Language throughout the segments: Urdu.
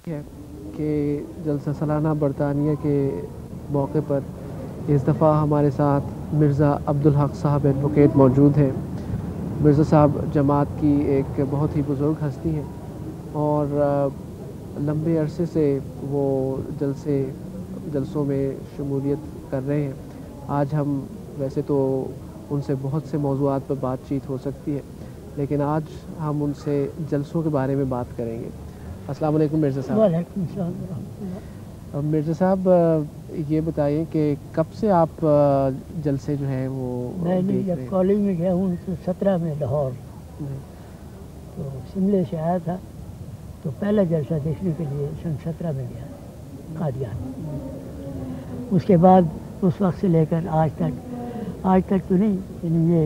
ہے کہ جلسہ سالانہ برطانیہ کے موقع پر اس دفعہ ہمارے ساتھ مرزا عبدالحق صاحب ایڈوکیٹ موجود ہیں۔ مرزا صاحب جماعت کی ایک بہت ہی بزرگ ہستی ہیں اور لمبے عرصے سے وہ جلسوں میں شمولیت کر رہے ہیں۔ آج ہم ویسے تو ان سے بہت سے موضوعات پر بات چیت ہو سکتی ہے، لیکن آج ہم ان سے جلسوں کے بارے میں بات کریں گے۔ السلام علیکم مرزا صاحب۔ وعلیکم السلام ورحمۃ اللہ۔ مرزا صاحب یہ بتائیے کہ کب سے آپ جلسے جو ہیں وہ میں نے دیکھ جب رہے ہیں؟ کالج میں گیا ہوں 1917 میں لاہور، تو شملے سے آیا تھا، تو پہلا جلسہ دیکھنے کے لیے 1917 میں گیا قادیان۔ اس کے بعد اس وقت سے لے کر آج تک تو نہیں، یعنی یہ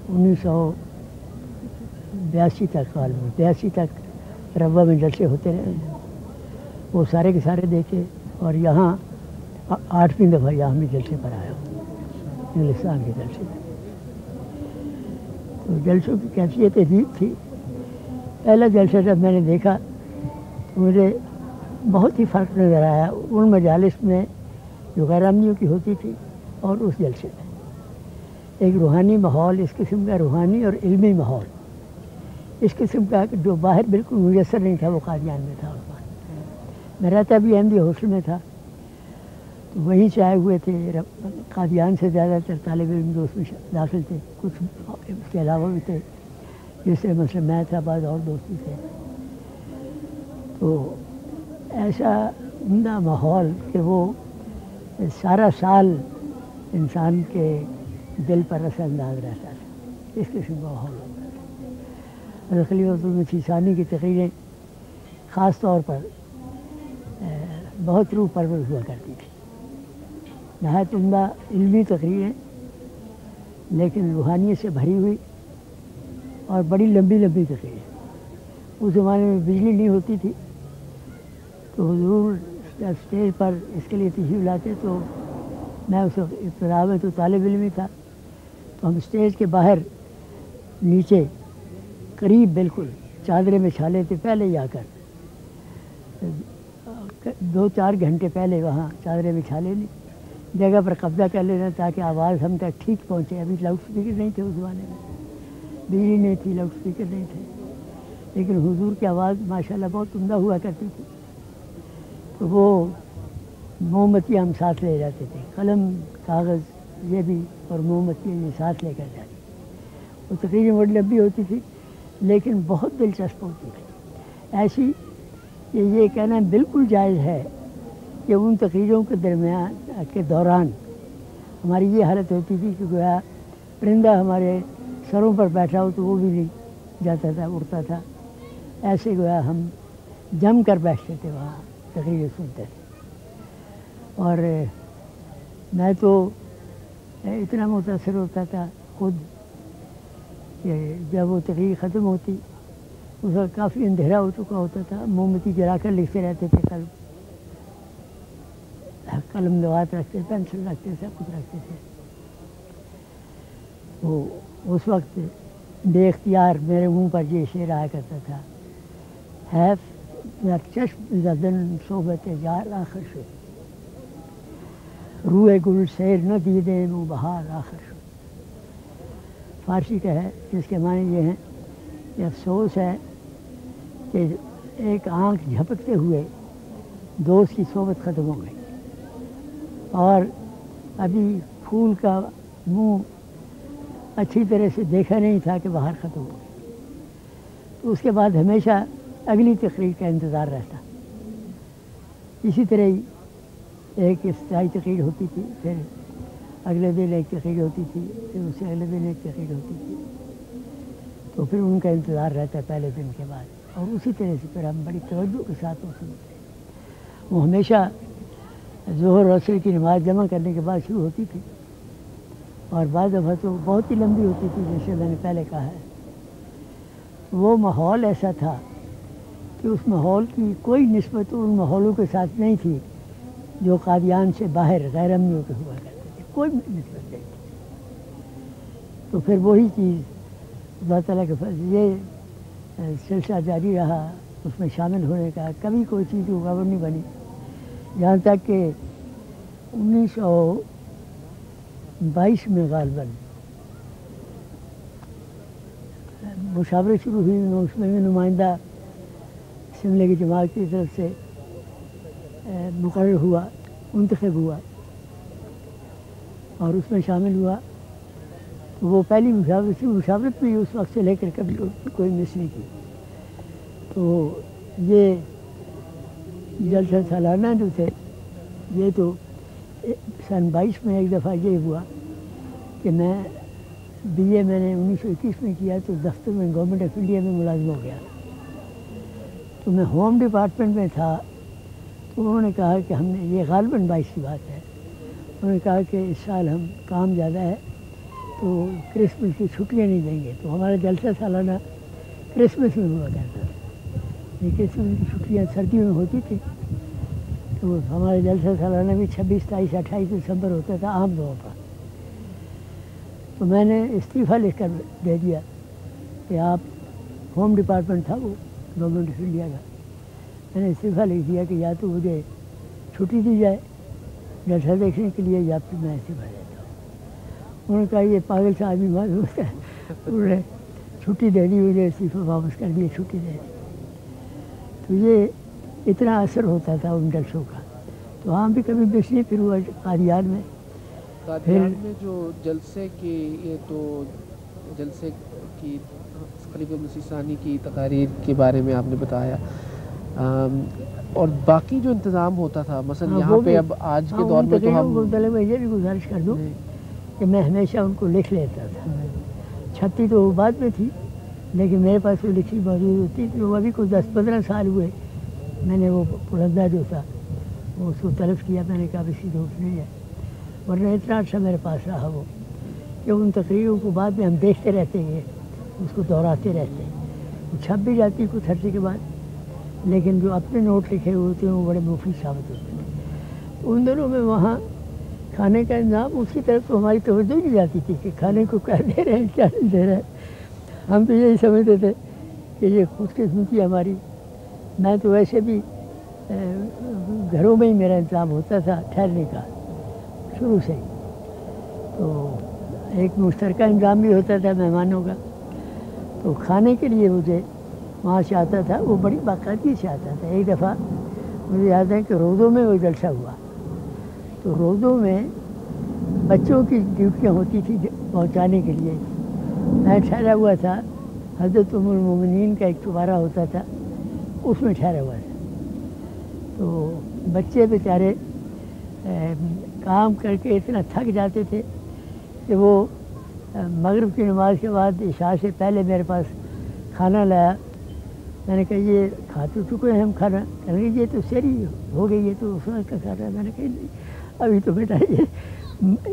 1982 تک، غالباً 82 تک روا میں جلسے ہوتے رہے ہیں، وہ سارے کے سارے دیکھے، اور یہاں 8ویں دفعہ یہاں بھی جلسے پر آیا ہوں، انگلستان کے جلسے میں۔ تو جلسوں کی کیفیت عجیب تھی۔ پہلا جلسہ جب میں نے دیکھا تو مجھے بہت ہی فرق نظر آیا ان مجالس میں جو غیر امنیوں کی ہوتی تھی اور اس جلسے میں۔ ایک روحانی ماحول، اس قسم کا روحانی اور علمی ماحول، اس قسم کا جو باہر بالکل میسر نہیں تھا، وہ قادیان میں تھا۔ میں رہتا بھی احمدیہ ہاسٹل میں تھا، تو وہیں سے آئے ہوئے تھے۔ قادیان سے زیادہ تر طالب علم جو اس میں داخل تھے، کچھ اس کے علاوہ بھی تھے، جیسے مثلا میں تھا، بعض اور دوست بھی تھے۔ تو ایسا عمدہ ماحول کہ وہ سارا سال انسان کے دل پر اثر انداز رہتا تھا، اس قسم کا ماحول ہوتا تھا۔ حضرت خلیفۃ المسیح ثانی کی تقریریں خاص طور پر بہت روح پرور ہوا کرتی تھی، نہایت عمدہ علمی تقریریں، لیکن روحانیت سے بھری ہوئی اور بڑی لمبی لمبی تقریریں۔ اس زمانے میں بجلی نہیں ہوتی تھی، تو حضور جب اسٹیج پر اس کے لیے تشریف لاتے تو میں اس وقت ابتدا میں تو طالب علم ہی تھا، تو ہم اسٹیج کے باہر نیچے قریب بالکل چادریں بچھا لیتے، پہلے ہی آ کر 2-4 گھنٹے پہلے وہاں چادریں بچھا لینی، جگہ پر قبضہ کر لینا تاکہ آواز ہم تک ٹھیک پہنچے۔ ابھی لاؤڈ اسپیکر نہیں تھے اس زمانے میں، بجلی نہیں تھی، لاؤڈ اسپیکر نہیں تھے، لیکن حضور کی آواز ماشاءاللہ بہت عمدہ ہوا کرتی تھی۔ تو وہ موم بتی ہم ساتھ لے جاتے تھے، قلم، کاغذ یہ بھی، اور موم بتی یہ ساتھ لے کر جاتے۔ وہ تقریباً بڑی لمبی ہوتی تھی لیکن بہت دلچسپ ہوتی تھی، ایسی کہ یہ کہنا بالکل جائز ہے کہ ان تقریروں کے درمیان کے دوران ہماری یہ حالت ہوتی تھی کہ گویا پرندہ ہمارے سروں پر بیٹھا ہو تو وہ بھی نہیں جاتا تھا، اڑتا تھا، ایسے گویا ہم جم کر بیٹھتے تھے وہاں تقریر سنتے تھے۔ اور میں تو اتنا متاثر ہوتا تھا خود کہ جب وہ تقریر ختم ہوتی، اس وقت کافی اندھیرا ہو چکا ہوتا تھا، موم بتی جلا کر لکھتے رہتے تھے، قلم لوات رکھتے، پینسل رکھتے، سب کچھ رکھتے تھے۔ وہ اس وقت بے اختیار میرے منہ پر یہ شعر آیا کرتا تھا، چشم زدن صحبت یار آخر شد، روئے گل سیر نہ دیدے نو بہار آخر شد۔ فارسی کا ہے، جس کے معنی یہ ہیں کہ افسوس ہے کہ ایک آنکھ جھپکتے ہوئے دوست کی صحبت ختم ہو گئی، اور ابھی پھول کا منہ اچھی طرح سے دیکھا نہیں تھا کہ باہر ختم ہو گئی۔ تو اس کے بعد ہمیشہ اگلی تقریر کا انتظار رہتا۔ اسی طرح ہی ایک افتتاحی تقریر ہوتی تھی، پھر اگلے دن ایک تقریر ہوتی تھی، پھر اس سے اگلے دن ایک تقریر ہوتی تھی، تو پھر ان کا انتظار رہتا ہے پہلے دن کے بعد، اور اسی طرح سے پھر ہم بڑی توجہ کے ساتھ وہ سنتے ہیں۔ وہ ہمیشہ ظہر اور عصر کی نماز جمع کرنے کے بعد شروع ہوتی تھی، اور بعض دفعہ تو بہت ہی لمبی ہوتی تھی، جیسے میں نے پہلے کہا ہے۔ وہ ماحول ایسا تھا کہ اس ماحول کی کوئی نسبت ان ماحولوں کے ساتھ نہیں تھی جو قادیان سے باہر غیر امنیوں کے ہوا کرتے تھے، کوئی نسبت نہیں تھی۔ تو پھر وہی چیز اللہ تعالیٰ کے فضل یہ سلسلہ جاری رہا اس میں شامل ہونے کا، کبھی کوئی چیز رکاوٹ نہیں بنی، یہاں تک کہ 1922 میں غالباً مشاورت شروع ہوئی، اس میں بھی نمائندہ اسمبلی کی جماعت کی طرف سے مقرر ہوا، منتخب ہوا اور اس میں شامل ہوا۔ تو وہ پہلی مشاورت بھی اس وقت سے لے کر کبھی کوئی مس نہیں کی۔ تو یہ جلسہ سالانہ جو تھے، یہ تو سن 22 میں ایک دفعہ یہ ہوا کہ میں بی اے میں نے 1921 میں کیا، تو دفتر میں گورنمنٹ آف انڈیا میں ملازم ہو گیا۔ تو میں ہوم ڈپارٹمنٹ میں تھا، تو انہوں نے کہا کہ ہم نے، یہ غالباً 22 کی بات ہے، انہوں نے کہا کہ اس سال ہم کام زیادہ ہے تو کرسمس کی چھٹیاں نہیں دیں گے۔ تو ہمارا جلسہ سالانہ کرسمس میں ہوا کرتا تھا، یہ کرسمس کی چھٹیاں سردیوں میں ہوتی تھی، تو ہمارا جلسہ سالانہ بھی 26، 27، 28 دسمبر ہوتا تھا عام طور پر۔ تو میں نے استعفیٰ لکھ کر دے دیا کہ آپ، ہوم ڈپارٹمنٹ تھا وہ گورنمنٹ آف انڈیا کا، میں نے استعفیٰ لکھ دیا کہ یا تو مجھے چھٹی دی جائے جلسہ دیکھنے کے لیے، یا پھر میں استعفیٰ دیتا ہوں۔ انہوں نے کہا یہ پاگل سے آدمی معلوم ہے، انہوں نے چھٹی دے دی، مجھے استعفیٰ واپس کر دیا، چھٹی دے دی۔ تو یہ اتنا اثر ہوتا تھا ان جلسوں کا۔ تو وہاں بھی کبھی مس نہیں پھر ہوا قادیان میں۔ قادیان میں جو جلسے کی، یہ تو جلسے کی خلیفہ مسیح ثانی کی تقاریر کے بارے میں آپ نے بتایا، اور باقی جو انتظام ہوتا تھا مثلا یہاں پہ اب آج کے دور میں تو ہم، میں یہ بھی گزارش کر دوں کہ میں ہمیشہ ان کو لکھ لیتا تھا، چھتی تو وہ بعد میں تھی لیکن میرے پاس وہ لکھی موجود ہوتی تھی۔ وہ ابھی کوئی 10-15 سال ہوئے میں نے وہ پرندہ جو تھا وہ اس کو طلب کیا، میں نے کہا اسی ضرورت نہیں ہے، ورنہ اتنا اچھا میرے پاس رہا وہ کہ ان تقریروں کو بعد میں ہم دیکھتے رہتے ہیں، اس کو دہراتے رہتے ہیں، وہ چھپ بھی جاتی کچھ عرصے کے بعد، لیکن جو اپنے نوٹ لکھے ہوئے ہوتے ہیں وہ بڑے مفید ثابت ہوتے ہیں۔ ان دنوں میں وہاں کھانے کا انتظام، اس کی طرف تو ہماری توجہ نہیں جاتی تھی کہ کھانے کو کیا دے رہے ہیں کیا نہیں دے رہے ہیں، ہم تو یہی سمجھتے تھے کہ یہ خوش قسمتی ہماری۔ میں تو ویسے بھی گھروں میں ہی میرا انتظام ہوتا تھا ٹھہرنے کا شروع سے ہی، تو ایک مشترکہ انتظام بھی ہوتا تھا مہمانوں کا۔ تو کھانے کے لیے مجھے وہاں سے آتا تھا، وہ بڑی باقاعدگی سے آتا تھا۔ ایک دفعہ مجھے یاد ہے کہ روزوں میں وہ جلسہ ہوا، تو روزوں میں بچوں کی ڈیوٹیاں ہوتی تھی پہنچانے کے لیے، میں ٹھہرا ہوا تھا، حضرت ام المومنین کا ایک چوبارہ ہوتا تھا اس میں ٹھہرا ہوا تھا۔ تو بچے بیچارے کام کر کے اتنا تھک جاتے تھے کہ وہ مغرب کی نماز کے بعد عشاء سے پہلے میرے پاس کھانا لایا۔ میں نے کہا یہ کھا تو چکے ہیں ہم کھانا، کہنے لگے یہ تو سحری ہو گئی ہے، تو اس وقت کا کھانا ہے۔ میں نے کہا نہیں ابھی تو بیٹا یہ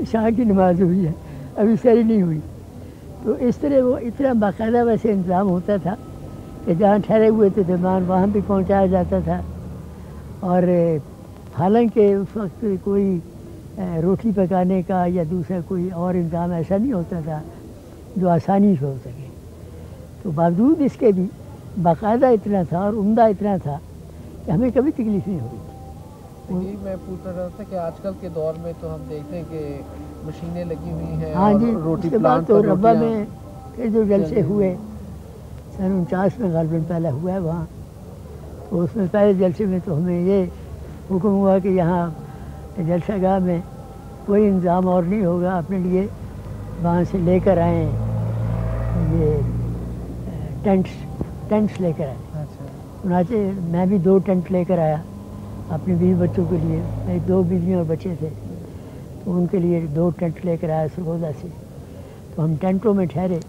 عشاء کی نماز ہوئی ہے، ابھی سحری نہیں ہوئی۔ تو اس طرح وہ اتنا باقاعدہ ویسے انتظام ہوتا تھا کہ جہاں ٹھہرے ہوئے تھے مہمان وہاں بھی پہنچایا جاتا تھا، اور حالانکہ اس وقت کوئی روٹی پکانے کا یا دوسرا کوئی اور انتظام ایسا نہیں ہوتا تھا جو آسانی سے ہو سکے، تو باوجود اس کے بھی باقاعدہ اتنا تھا اور عمدہ اتنا تھا کہ ہمیں کبھی تکلیف نہیں ہوئی تھی۔ یہی میں پوچھ رہا تھا کہ آج کل کے دور میں تو ہم دیکھتے ہیں کہ مشینیں لگی ہوئی ہیں، ہاں جی، روٹی اس کے بعد تو ربا میں کے جو جلسے ہوئے سن 49 میں غالباً پہلا ہوا ہے وہاں، تو اس میں پہلے جلسے میں تو ہمیں یہ حکم ہوا کہ یہاں جلسہ گاہ میں کوئی انتظام اور نہیں ہوگا، اپنے لیے وہاں سے لے کر آئیں یہ ٹینٹس لے کر آئے۔ چنانچہ میں بھی 2 ٹینٹ لے کر آیا اپنے بیوی بچوں کے لیے، میری 2 بیویاں اور بچے تھے، تو ان کے لیے 2 ٹینٹ لے کر آیا سرگودا سے۔ تو ہم ٹینٹوں میں ٹھہرے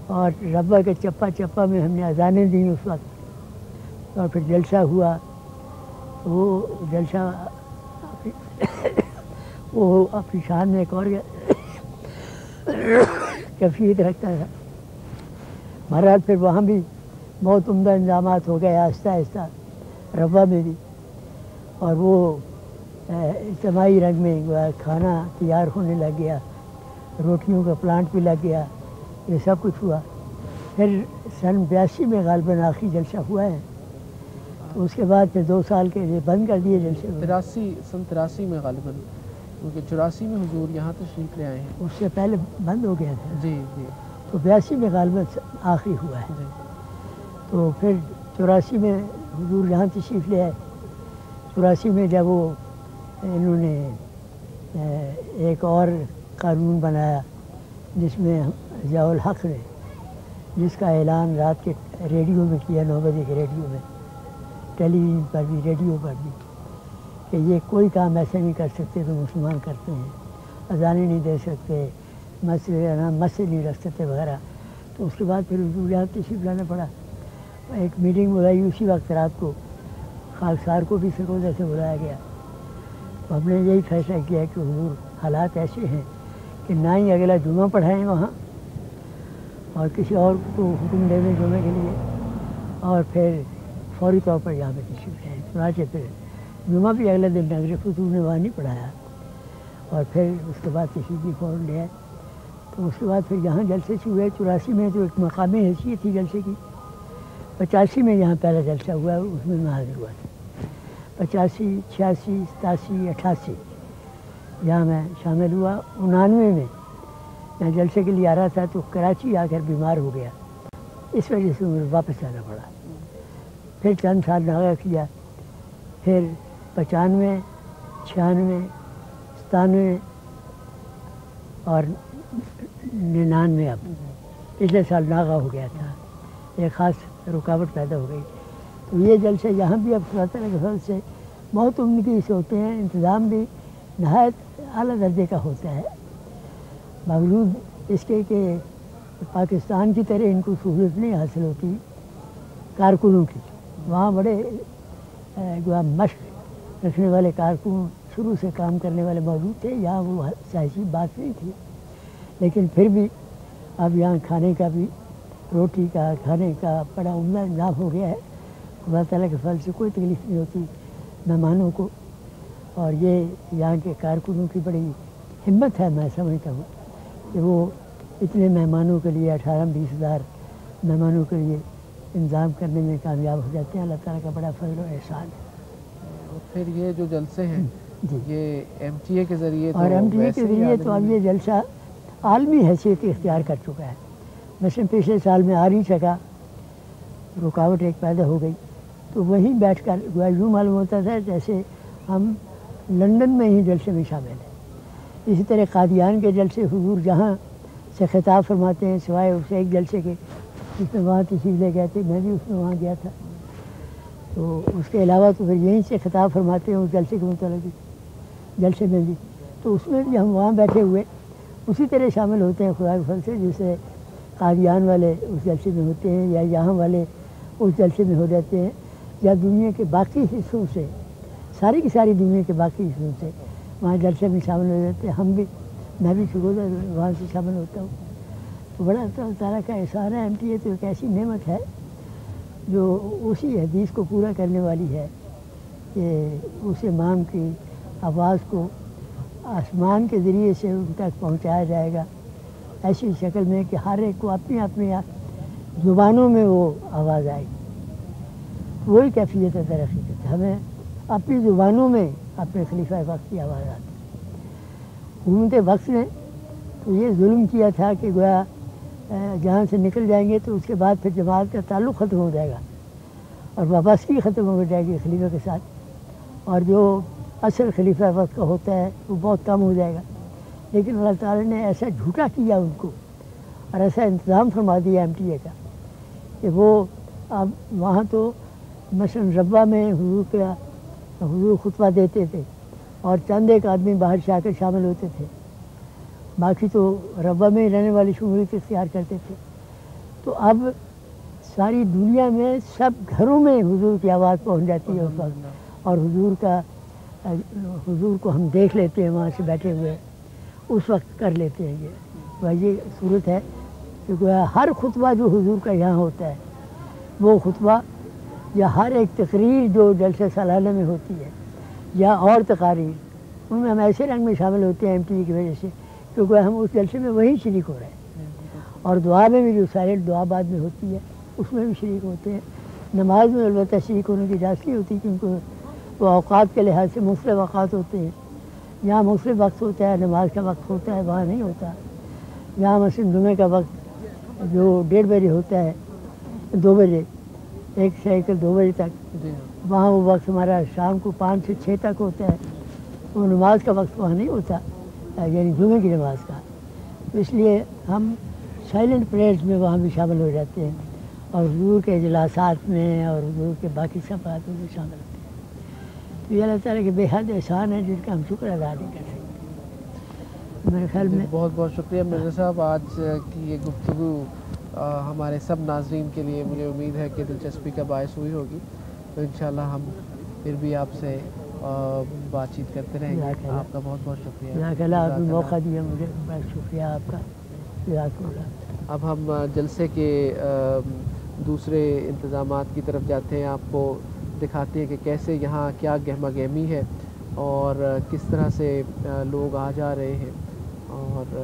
اور ربا کے چپا چپا میں ہم نے اذانیں دیں اس وقت، اور پھر جلسہ ہوا۔ وہ جلسہ وہ اپنی شان میں ایک اور کیفیت رکھتا تھا۔ بہرحال پھر وہاں بھی بہت عمدہ انتظامات ہو گئے آہستہ آہستہ ربا میں بھی، اور وہ اجتماعی رنگ میں کھانا تیار ہونے لگ گیا، روٹیوں کا پلانٹ بھی لگ گیا، یہ سب کچھ ہوا۔ پھر سن 82 میں غالباً آخری جلسہ ہوا ہے اس کے بعد پھر 2 سال کے لیے بند کر دیے جلسے. 83 میں غالباً، کیونکہ 84 میں حضور یہاں تشریف لے آئے ہیں. اس سے پہلے بند ہو گیا تھا. جی جی. تو 82 میں غالباً آخری ہوا ہے. جی. تو پھر 84 میں حضور یہاں تشریف لے آئے. 84 میں جب وہ انہوں نے ایک اور قانون بنایا جس میں ضیاء الحق نے، جس کا اعلان رات کے ریڈیو میں کیا، 9 بجے کے ریڈیو میں، ٹیلی ویژن پر بھی، ریڈیو پر بھی، کہ یہ کوئی کام ایسے نہیں کر سکتے تو مسلمان کرتے ہیں، اذانیں نہیں دے سکتے، مسجد نہیں رکھ سکتے وغیرہ. تو اس کے بعد پھر حضور یہاں تشریف لانا پڑا. ایک میٹنگ بلائی اسی وقت رات کو، خاکسار کو بھی سرگودا سے بلایا گیا. تو ہم نے یہی فیصلہ کیا کہ حضور حالات ایسے ہیں کہ نہ ہی اگلا جمعہ پڑھائیں وہاں اور کسی اور کو حکم دے دیں جمعے کے لیے، اور پھر فوری طور پر یہاں پہ تشریف لائیں. چنانچہ پھر جمعہ بھی اگلے دن نظر حضور نے وہاں نہیں پڑھایا، اور پھر اس کے بعد تشریف بھی فوراً لے آئے. تو اس کے بعد پھر یہاں جلسے سے ہوئے. 84 میں تو ایک مقامی حیثیت تھی جلسے کی. 85 میں یہاں پہلا جلسہ ہوا، اس میں حاضر ہوا تھا. 85، 86، 87، 88 یہاں میں شامل ہوا. 89 میں میں جلسے کے لیے آ رہا تھا تو کراچی آ کر بیمار ہو گیا، اس وجہ سے مجھے واپس آنا پڑا. پھر چند سال ناغہ کیا. پھر 95، 96، 97 اور 99 اب پچھلے سال ناغہ ہو گیا تھا. ایک خاص رکاوٹ پیدا ہو گئی. تو یہ جلسے یہاں بھی اب خدا تعالیٰ کے فضل سے بہت عمدگی سے ہوتے ہیں. انتظام بھی نہایت اعلیٰ درجے کا ہوتا ہے، باوجود اس کے کہ پاکستان کی طرح ان کو سہولت نہیں حاصل ہوتی کارکنوں کی. وہاں بڑے مشق رکھنے والے کارکن، شروع سے کام کرنے والے موجود تھے. یہاں وہ سیاسی بات نہیں تھی، لیکن پھر بھی اب یہاں کھانے کا بھی، روٹی کا، کھانے کا بڑا عمدہ انتظام ہو گیا ہے. خدا تعالیٰ کے فضل سے کوئی تکلیف نہیں ہوتی مہمانوں کو. اور یہ یہاں کے کارکنوں کی بڑی ہمت ہے، میں سمجھتا ہوں کہ وہ اتنے مہمانوں کے لیے 18-20 ہزار مہمانوں کے لیے انتظام کرنے میں کامیاب ہو جاتے ہیں. اللہ تعالیٰ کا بڑا فضل و احسان ہے. اور پھر یہ جو جلسے ہیں جی، یہ ایم ٹی اے کے ذریعے، اور ایم ٹی اے کے ذریعے تو اب یہ جلسہ عالمی حیثیت اختیار کر چکا ہے. مثلا پچھلے سال میں آ نہیں سکا، رکاوٹ ایک پیدا ہو گئی، تو وہیں بیٹھ کر یوں معلوم ہوتا تھا جیسے ہم لندن میں ہی جلسے میں شامل ہیں. اسی طرح قادیان کے جلسے حضور جہاں سے خطاب فرماتے ہیں، سوائے اس ایک جلسے کے جس میں وہاں تشریف لے گئے تھے، میں بھی اس میں وہاں گیا تھا. تو اس کے علاوہ تو پھر یہیں سے خطاب فرماتے ہیں اس جلسے کے متعلق جلسے میں بھی. تو اس میں بھی ہم وہاں بیٹھے ہوئے اسی طرح شامل ہوتے ہیں خدا کے فضل سے، جسے قادیان والے اس جلسے میں ہوتے ہیں یا یہاں والے اس جلسے میں ہو جاتے ہیں، یا دنیا کے باقی حصوں سے، ساری کی ساری دنیا کے باقی حصوں سے وہاں جلسے میں شامل ہو جاتے ہیں. ہم بھی، میں بھی شکر وہاں سے شامل ہوتا ہوں. تو بڑا اللہ تعالیٰ کا احسان ہے. ایم ٹی اے تو ایک ایسی نعمت ہے جو اسی حدیث کو پورا کرنے والی ہے کہ اس امام کی آواز کو آسمان کے ذریعے سے ان تک پہنچایا جائے گا ایسی شکل میں کہ ہر ایک کو اپنی اپنی زبانوں میں وہ آواز آئے گی. وہی کیفیت ہے در حقیقت، ہمیں اپنی زبانوں میں اپنے خلیفہ وقت کی آواز آتی. حکومت وقت نے تو یہ ظلم کیا تھا کہ گویا جہاں سے نکل جائیں گے تو اس کے بعد پھر جماعت کا تعلق ختم ہو جائے گا اور وابستگی ختم ہو جائے گی خلیفہ کے ساتھ، اور جو اصل خلیفہ وقت کا ہوتا ہے وہ بہت کم ہو جائے گا. لیکن اللہ تعالیٰ نے ایسا جھوٹا کیا ان کو اور ایسا انتظام فرما دیا ایم ٹی اے کا کہ وہ اب وہاں تو مثلاً ربہ میں حضور خطبہ دیتے تھے اور چند ایک آدمی باہر سے آ کر شامل ہوتے تھے، باقی تو ربہ میں رہنے والے شمولیت اختیار کرتے تھے. تو اب ساری دنیا میں سب گھروں میں حضور کی آواز پہنچ جاتی ہے اس وقت، اور حضور کو ہم دیکھ لیتے ہیں وہاں سے بیٹھے ہوئے، اس وقت کر لیتے ہیں. یہ صورت ہے کہ ہر خطبہ جو حضور کا یہاں ہوتا ہے وہ خطبہ یا ہر ایک تقریر جو جلسہ سالانہ میں ہوتی ہے یا اور تقاریر، ان میں ہم ایسے رنگ میں شامل ہوتے ہیں ایم ٹی اے کی وجہ سے کیونکہ ہم اس جلسے میں وہیں شریک ہو رہے ہیں. اور دعا میں بھی جو سائلنٹ دعا بعد میں ہوتی ہے اس میں بھی شریک ہوتے ہیں. نماز میں البتہ شریک ہونے کی اجازت نہیں ہوتی، کیونکہ وہ اوقات کے لحاظ سے مختلف اوقات ہوتے ہیں. جہاں مختلف وقت ہوتا ہے، نماز کا وقت ہوتا ہے، وہاں نہیں ہوتا. جہاں مثلاً جمعے کا وقت جو 1:30 بجے ہوتا ہے، 2 بجے، 1 سے 2 بجے تک، جی وہاں وہ وقت ہمارا شام کو 5 سے 6 تک ہوتا ہے. وہ نماز کا وقت وہاں نہیں ہوتا، یعنی جمعے کی نماز کا. تو اس لیے ہم سائلنٹ پریئرز میں وہاں بھی شامل ہو جاتے ہیں، اور حضور کے اجلاسات میں اور حضور کے باقی صفحات میں بھی شامل ہوتے ہیں. تو یہ اللہ تعالیٰ کے بے حد احسان ہے جن کا ہم شکر ادا نہیں کر سکتے. میرے خیال میں بہت بہت شکریہ مرزا صاحب. آج کی یہ گفتگو ہمارے سب ناظرین کے لیے مجھے امید ہے کہ دلچسپی کا باعث ہوئی ہوگی. تو انشاءاللہ ہم پھر بھی آپ سے بات چیت کرتے رہیں گے. آپ کا بہت بہت شکریہ. جزاک اللہ. آپ نے موقع دیا مجھے، بہت شکریہ آپ کا. جزاک اللہ. اب ہم جلسے کے دوسرے انتظامات کی طرف جاتے ہیں. آپ کو دکھاتے ہیں کہ کیسے یہاں کیا گہما گہمی ہے اور کس طرح سے لوگ آ جا رہے ہیں. اور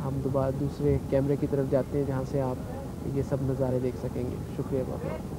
ہم دوسرے کیمرے کی طرف جاتے ہیں جہاں سے آپ یہ سب نظارے دیکھ سکیں گے. شکریہ بہت.